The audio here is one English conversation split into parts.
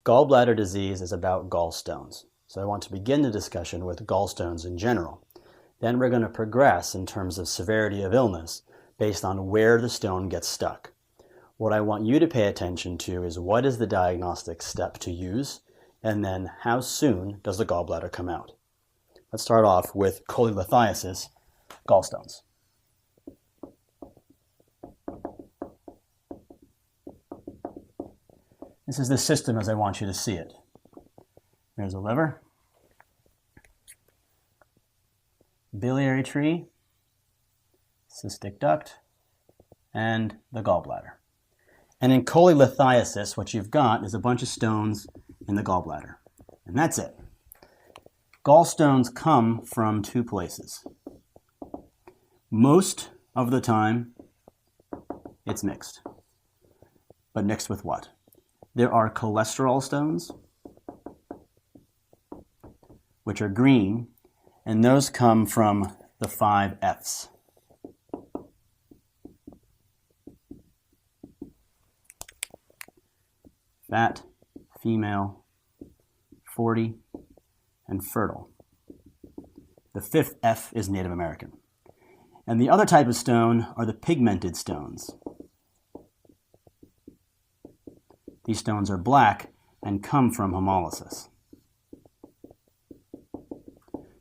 Gallbladder disease is about gallstones. So I want to begin the discussion with gallstones in general. Then we're going to progress in terms of severity of illness based on where the stone gets stuck. What I want you to pay attention to is what is the diagnostic step to use, and then how soon does the gallbladder come out. Let's start off with cholelithiasis, gallstones. This is the system as I want you to see it. There's a liver, biliary tree, cystic duct, and the gallbladder. And in cholelithiasis, what you've got is a bunch of stones in the gallbladder. And that's it. Gallstones come from two places. Most of the time, it's mixed. But mixed with what? There are cholesterol stones, which are green, and those come from the 5 F's. Fat, female, 40, and fertile. The 5th F is Native American. And the other type of stone are the pigmented stones. These stones are black and come from hemolysis.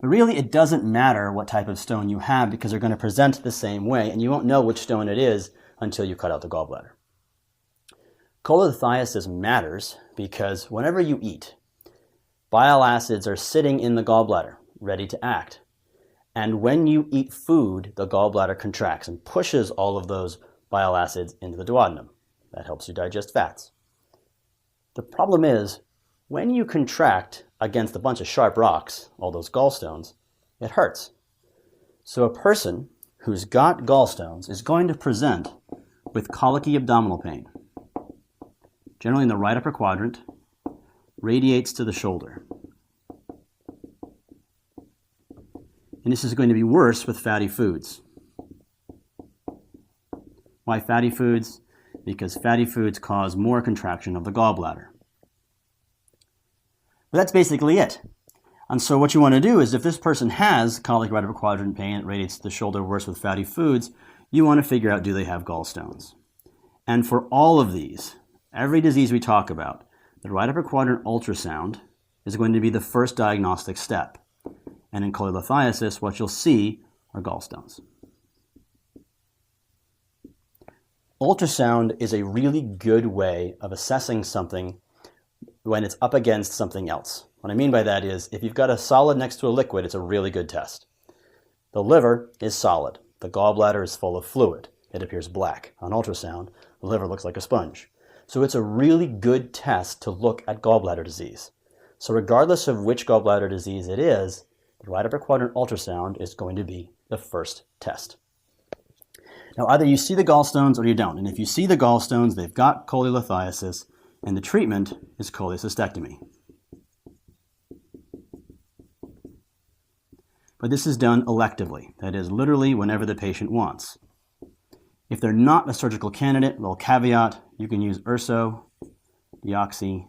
But really, it doesn't matter what type of stone you have because they're going to present the same way, and you won't know which stone it is until you cut out the gallbladder. Cholelithiasis matters because whenever you eat, bile acids are sitting in the gallbladder, ready to act. And when you eat food, the gallbladder contracts and pushes all of those bile acids into the duodenum. That helps you digest fats. The problem is, when you contract against a bunch of sharp rocks, all those gallstones, it hurts. So a person who's got gallstones is going to present with colicky abdominal pain, generally in the right upper quadrant, radiates to the shoulder. And this is going to be worse with fatty foods. Why fatty foods? Because fatty foods cause more contraction of the gallbladder. But that's basically it. And so what you want to do is if this person has colic right upper quadrant pain, it radiates to the shoulder, worse with fatty foods, you want to figure out, do they have gallstones? And for all of these, every disease we talk about, the right upper quadrant ultrasound is going to be the first diagnostic step. And in cholelithiasis, what you'll see are gallstones. Ultrasound is a really good way of assessing something when it's up against something else. What I mean by that is, if you've got a solid next to a liquid, it's a really good test. The liver is solid. The gallbladder is full of fluid. It appears black. On ultrasound, the liver looks like a sponge. So it's a really good test to look at gallbladder disease. So regardless of which gallbladder disease it is, the right upper quadrant ultrasound is going to be the first test. Now, either you see the gallstones or you don't. And if you see the gallstones, they've got cholelithiasis, and the treatment is cholecystectomy. But this is done electively. That is, literally whenever the patient wants. If they're not a surgical candidate, little caveat, you can use urso, deoxycholic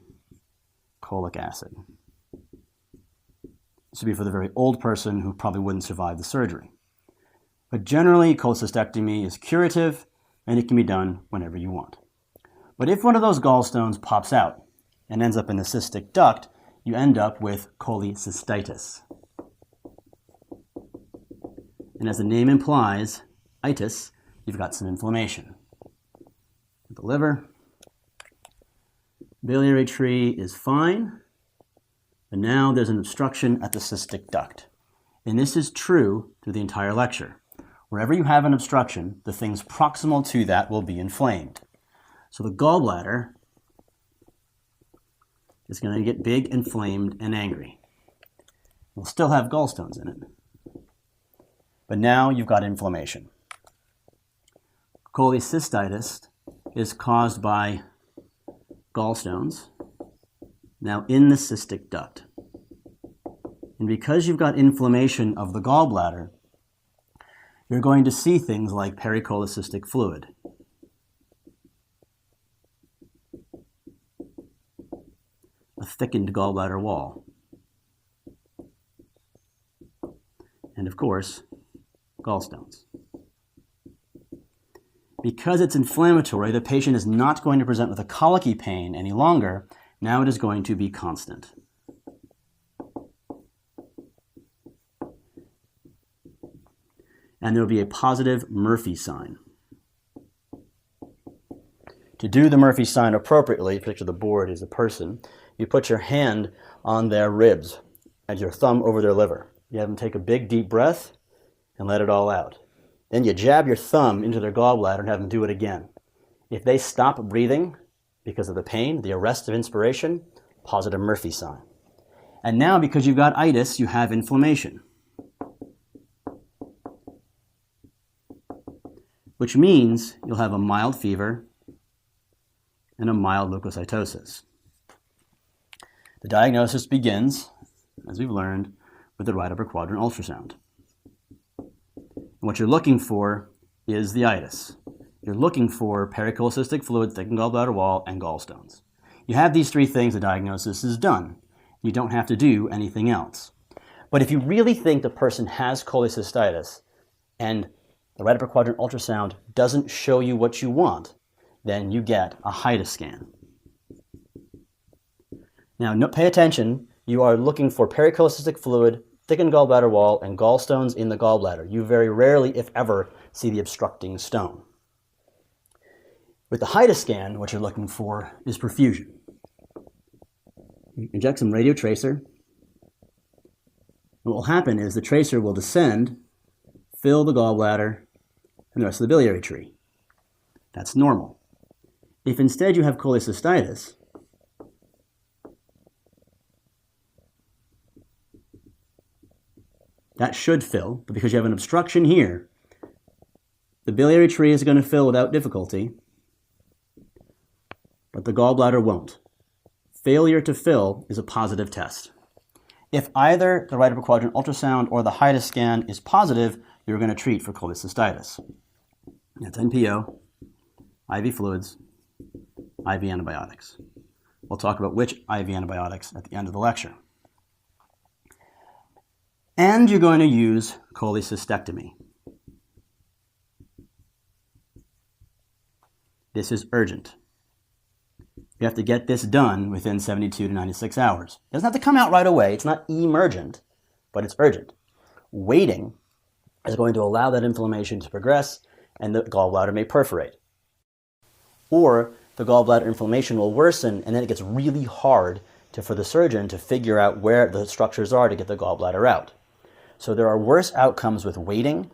acid. This would be for the very old person who probably wouldn't survive the surgery. But generally, cholecystectomy is curative, and it can be done whenever you want. But if one of those gallstones pops out and ends up in the cystic duct, you end up with cholecystitis. And as the name implies, itis, you've got some inflammation. The liver, biliary tree is fine, but now there's an obstruction at the cystic duct. And this is true through the entire lecture. Wherever you have an obstruction, the things proximal to that will be inflamed. So the gallbladder is going to get big, inflamed, and angry. We'll still have gallstones in it. But now you've got inflammation. Cholecystitis is caused by gallstones now in the cystic duct. And because you've got inflammation of the gallbladder, you're going to see things like pericholecystic fluid. a thickened gallbladder wall. And of course, gallstones. Because it's inflammatory, the patient is not going to present with a colicky pain any longer. Now it is going to be constant. And there will be a positive Murphy sign. To do the Murphy sign appropriately, picture the board is a person, you put your hand on their ribs and your thumb over their liver. You have them take a big deep breath and let it all out. Then you jab your thumb into their gallbladder and have them do it again. If they stop breathing because of the pain, the arrest of inspiration, positive Murphy sign. And now because you've got itis, you have inflammation. Which means you'll have a mild fever and a mild leukocytosis. The diagnosis begins, as we've learned, with the right upper quadrant ultrasound. And what you're looking for is the itis. You're looking for pericholecystic fluid, thickened gallbladder wall, and gallstones. You have these three things, the diagnosis is done. You don't have to do anything else. But if you really think the person has cholecystitis and the right upper quadrant ultrasound doesn't show you what you want, then you get a HIDA scan. Now, pay attention. You are looking for pericholecystic fluid, thickened gallbladder wall, and gallstones in the gallbladder. You very rarely, if ever, see the obstructing stone. With the HIDA scan, what you're looking for is perfusion. You inject some radiotracer. What will happen is the tracer will descend, fill the gallbladder, and the rest of the biliary tree. That's normal. If instead you have cholecystitis, that should fill, but because you have an obstruction here, the biliary tree is going to fill without difficulty, but the gallbladder won't. Failure to fill is a positive test. If either the right upper quadrant ultrasound or the HIDA scan is positive, you're going to treat for cholecystitis. That's NPO, IV fluids, IV antibiotics. We'll talk about which IV antibiotics at the end of the lecture. And you're going to use cholecystectomy. This is urgent. You have to get this done within 72 to 96 hours. It doesn't have to come out right away. It's not emergent, but it's urgent. Waiting is going to allow that inflammation to progress and the gallbladder may perforate. Or the gallbladder inflammation will worsen and then it gets really hard for the surgeon to figure out where the structures are to get the gallbladder out. So there are worse outcomes with waiting,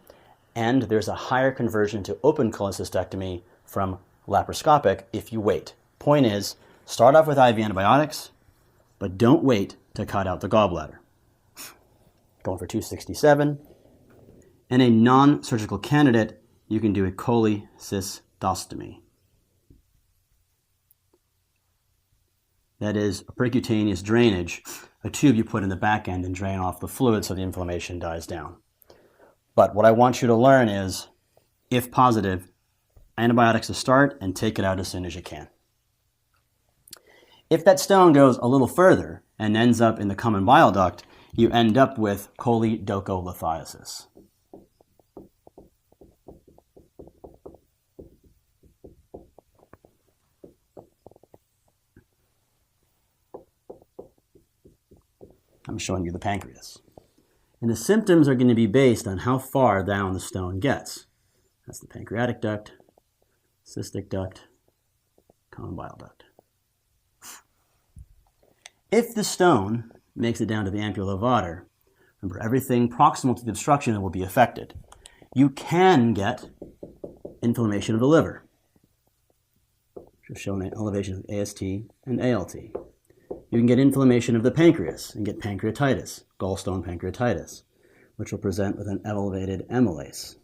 and there's a higher conversion to open cholecystectomy from laparoscopic if you wait. Point is, start off with IV antibiotics, but don't wait to cut out the gallbladder. Going for 267. And a non-surgical candidate, you can do a cholecystostomy. That is a percutaneous drainage, a tube you put in the back end and drain off the fluid so the inflammation dies down. But what I want you to learn is, if positive, antibiotics to start and take it out as soon as you can. If that stone goes a little further and ends up in the common bile duct, you end up with choledocholithiasis. I'm showing you the pancreas. And the symptoms are going to be based on how far down the stone gets. That's the pancreatic duct, cystic duct, common bile duct. If the stone makes it down to the ampulla of Vater, remember everything proximal to the obstruction will be affected. You can get inflammation of the liver. Just showing an elevation of AST and ALT. You can get inflammation of the pancreas and get pancreatitis, gallstone pancreatitis, which will present with an elevated amylase,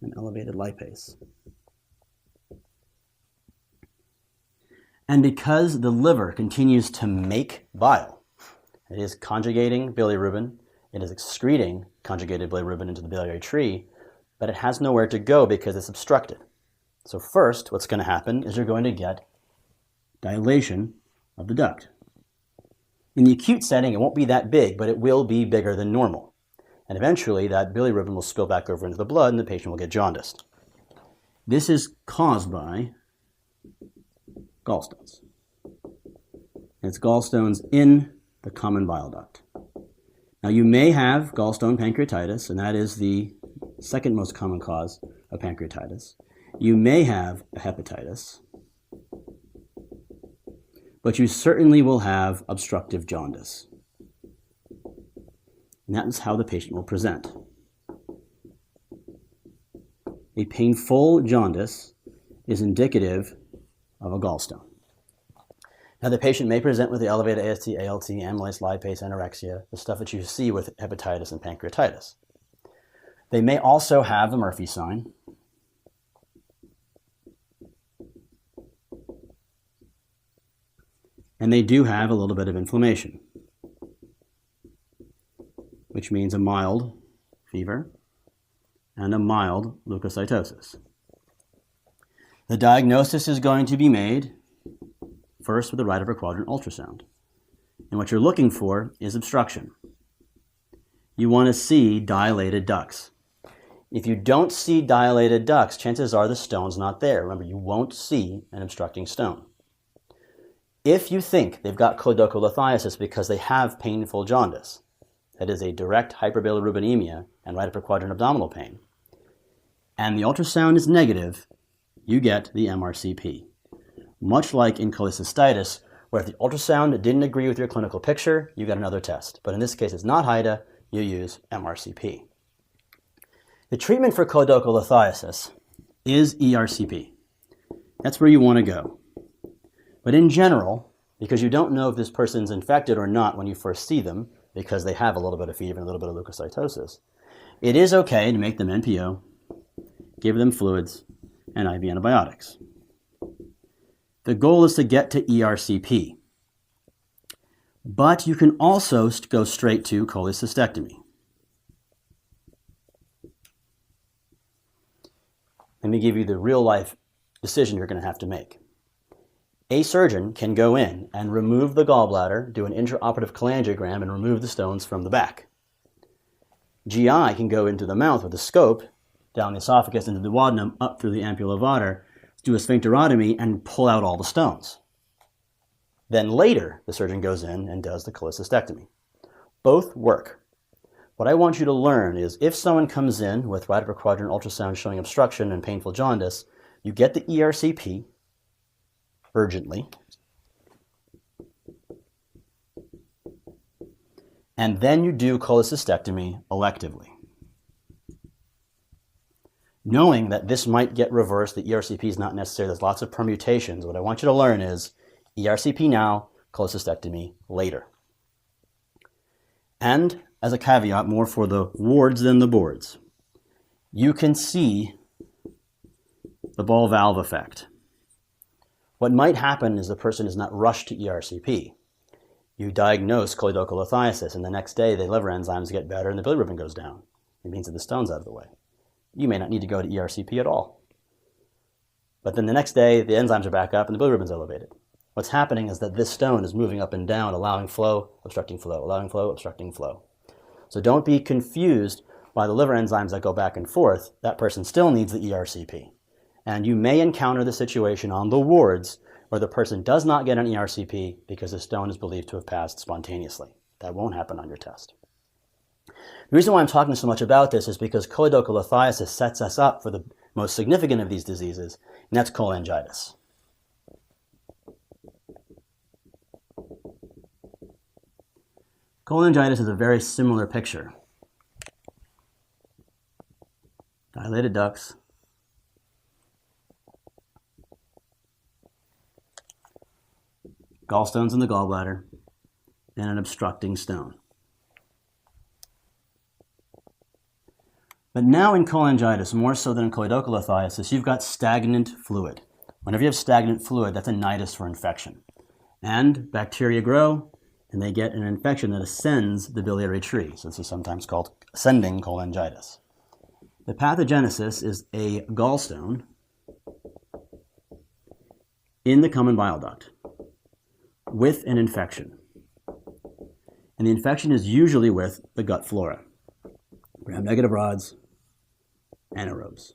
an elevated lipase. And because the liver continues to make bile, it is conjugating bilirubin, it is excreting conjugated bilirubin into the biliary tree, but it has nowhere to go because it's obstructed. So first, what's going to happen is you're going to get dilation of the duct. In the acute setting, it won't be that big, but it will be bigger than normal. And eventually, that bilirubin will spill back over into the blood and the patient will get jaundiced. This is caused by gallstones. And it's gallstones in the common bile duct. Now, you may have gallstone pancreatitis, and that is the second most common cause of pancreatitis. You may have a hepatitis, but you certainly will have obstructive jaundice. And that is how the patient will present. A painful jaundice is indicative of a gallstone. Now, the patient may present with the elevated AST, ALT, amylase, lipase, anorexia, the stuff that you see with hepatitis and pancreatitis. They may also have the Murphy sign. And they do have a little bit of inflammation, which means a mild fever and a mild leukocytosis. The diagnosis is going to be made first with the right upper quadrant ultrasound. And what you're looking for is obstruction. You want to see dilated ducts. If you don't see dilated ducts, chances are the stone's not there. Remember, you won't see an obstructing stone. If you think they've got choledocholithiasis because they have painful jaundice, that is a direct hyperbilirubinemia and right upper quadrant abdominal pain, and the ultrasound is negative, you get the MRCP. Much like in cholecystitis, where if the ultrasound didn't agree with your clinical picture, you got another test. But in this case, it's not HIDA, you use MRCP. The treatment for choledocholithiasis is ERCP. That's where you want to go. But in general, because you don't know if this person's infected or not when you first see them, because they have a little bit of fever and a little bit of leukocytosis, it is okay to make them NPO, give them fluids, and IV antibiotics. The goal is to get to ERCP. But you can also go straight to cholecystectomy. Let me give you the real-life decision you're going to have to make. A surgeon can go in and remove the gallbladder, do an intraoperative cholangiogram, and remove the stones from the back. GI can go into the mouth with a scope, down the esophagus, into the duodenum, up through the ampulla levator, do a sphincterotomy, and pull out all the stones. Then later, the surgeon goes in and does the cholecystectomy. Both work. What I want you to learn is if someone comes in with right upper quadrant ultrasound showing obstruction and painful jaundice, you get the ERCP urgently, and then you do cholecystectomy electively. Knowing that this might get reversed, the ERCP is not necessary, there's lots of permutations. What I want you to learn is ERCP now, cholecystectomy later. And as a caveat, more for the wards than the boards, you can see the ball valve effect. What might happen is the person is not rushed to ERCP. You diagnose choledocholithiasis, and the next day the liver enzymes get better and the bilirubin goes down. It means that the stone's out of the way. You may not need to go to ERCP at all. But then the next day, the enzymes are back up and the bilirubin's elevated. What's happening is that this stone is moving up and down, allowing flow, obstructing flow, allowing flow, obstructing flow. So don't be confused by the liver enzymes that go back and forth. That person still needs the ERCP. And you may encounter the situation on the wards where the person does not get an ERCP because the stone is believed to have passed spontaneously. That won't happen on your test. The reason why I'm talking so much about this is because choledocholithiasis sets us up for the most significant of these diseases, and that's cholangitis. Cholangitis is a very similar picture. Dilated ducts, gallstones in the gallbladder, and an obstructing stone. But now in cholangitis, more so than in choledocholithiasis, you've got stagnant fluid. Whenever you have stagnant fluid, that's a nidus for infection. And bacteria grow, and they get an infection that ascends the biliary tree. So this is sometimes called ascending cholangitis. The pathogenesis is a gallstone in the common bile duct with an infection. And the infection is usually with the gut flora. Gram-negative rods, anaerobes.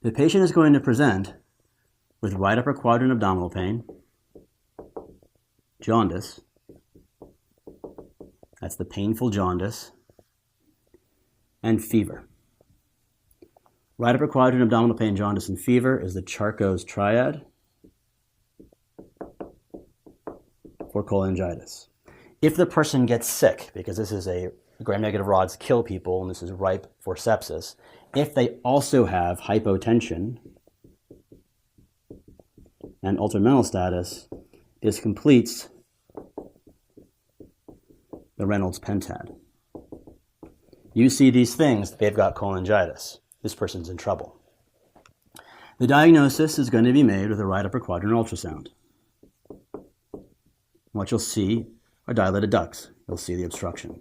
The patient is going to present with right upper quadrant abdominal pain, jaundice, that's the painful jaundice, and fever. Right upper quadrant abdominal pain, jaundice, and fever is the Charcot's triad for cholangitis. If the person gets sick, because this is a gram-negative rods kill people and this is ripe for sepsis, if they also have hypotension and ultramental status, this completes the Reynolds pentad. You see these things, they've got cholangitis. This person's in trouble. The diagnosis is going to be made with a right upper quadrant ultrasound. What you'll see are dilated ducts. You'll see the obstruction.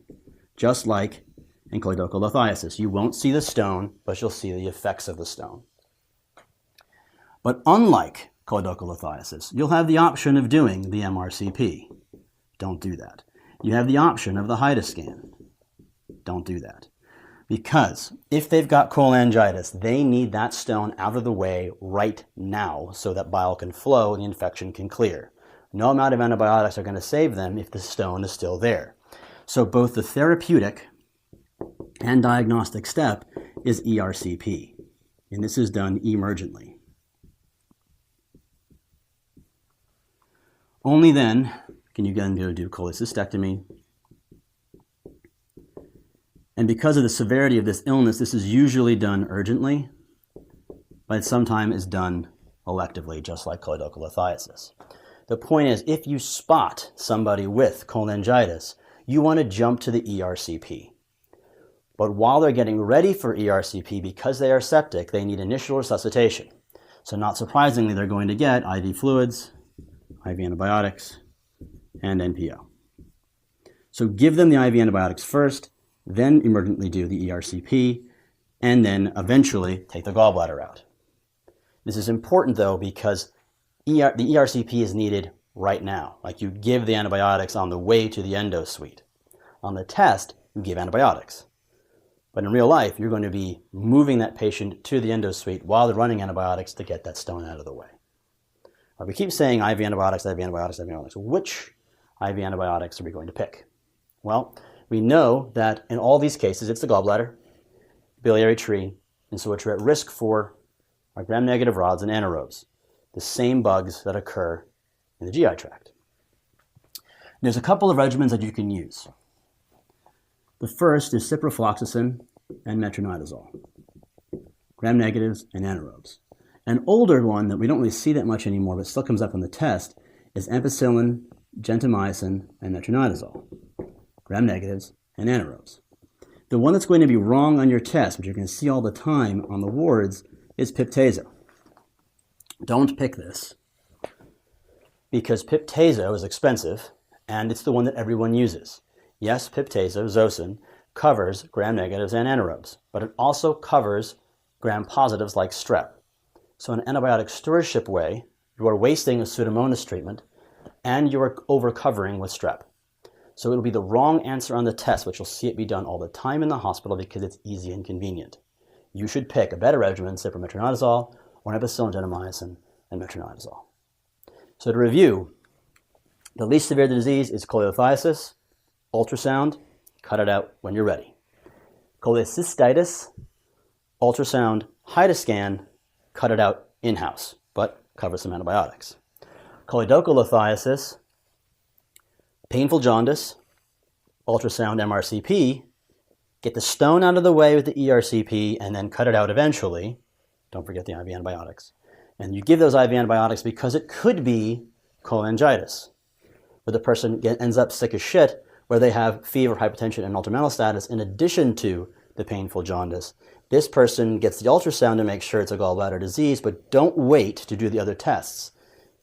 Just like in choledocholithiasis. You won't see the stone, but you'll see the effects of the stone. But unlike choledocholithiasis, you'll have the option of doing the MRCP. Don't do that. You have the option of the HIDA scan. Don't do that. Because if they've got cholangitis, they need that stone out of the way right now so that bile can flow and the infection can clear. No amount of antibiotics are going to save them if the stone is still there. So both the therapeutic and diagnostic step is ERCP, and this is done emergently. Only then can you then go do cholecystectomy. And because of the severity of this illness, this is usually done urgently, but sometimes is done electively, just like choledocholithiasis. The point is, if you spot somebody with cholangitis, you want to jump to the ERCP. But while they're getting ready for ERCP, because they are septic, they need initial resuscitation. So not surprisingly, they're going to get IV fluids, IV antibiotics, and NPO. So give them the IV antibiotics first, then emergently do the ERCP, and then eventually take the gallbladder out. This is important though because the ERCP is needed right now. Like you give the antibiotics on the way to the endo suite. On the test, you give antibiotics. But in real life, you're going to be moving that patient to the endo suite while they're running antibiotics to get that stone out of the way. We keep saying IV antibiotics, IV antibiotics, IV antibiotics. Which IV antibiotics are we going to pick? Well, we know that in all these cases, it's the gallbladder, biliary tree, and so what you're at risk for are gram-negative rods and anaerobes, the same bugs that occur in the GI tract. There's a couple of regimens that you can use. The first is ciprofloxacin and metronidazole, gram-negatives and anaerobes. An older one that we don't really see that much anymore but still comes up on the test is ampicillin, gentamicin, and metronidazole, gram-negatives and anaerobes. The one that's going to be wrong on your test, which you're going to see all the time on the wards, is piptazo. Don't pick this because piptazo is expensive and it's the one that everyone uses. Yes, piptazo, Zosyn, covers gram-negatives and anaerobes, but it also covers gram-positives like strep. So in an antibiotic stewardship way, you are wasting a Pseudomonas treatment and you are over-covering with strep. So it'll be the wrong answer on the test, but you'll see it be done all the time in the hospital because it's easy and convenient. You should pick a better regimen, ciprofloxacin or ampicillin, gentamicin, and metronidazole. So to review, the least severe disease is choledocholithiasis, ultrasound, cut it out when you're ready. Cholecystitis, ultrasound, HIDA scan, cut it out in-house, but cover some antibiotics. Choledocholithiasis, painful jaundice, ultrasound, MRCP, get the stone out of the way with the ERCP and then cut it out eventually. Don't forget the IV antibiotics. And you give those IV antibiotics because it could be cholangitis, where the person ends up sick as shit, where they have fever, hypertension, and ultramental status in addition to the painful jaundice. This person gets the ultrasound to make sure it's a gallbladder disease, but don't wait to do the other tests.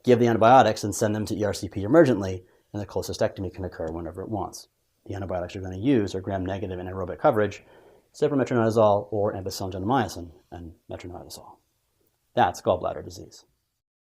Give the antibiotics and send them to ERCP emergently, and the cholecystectomy can occur whenever it wants. The antibiotics you're going to use are gram-negative and anaerobic coverage, ciprofloxacin or ampicillin, gentamicin, and metronidazole. That's gallbladder disease.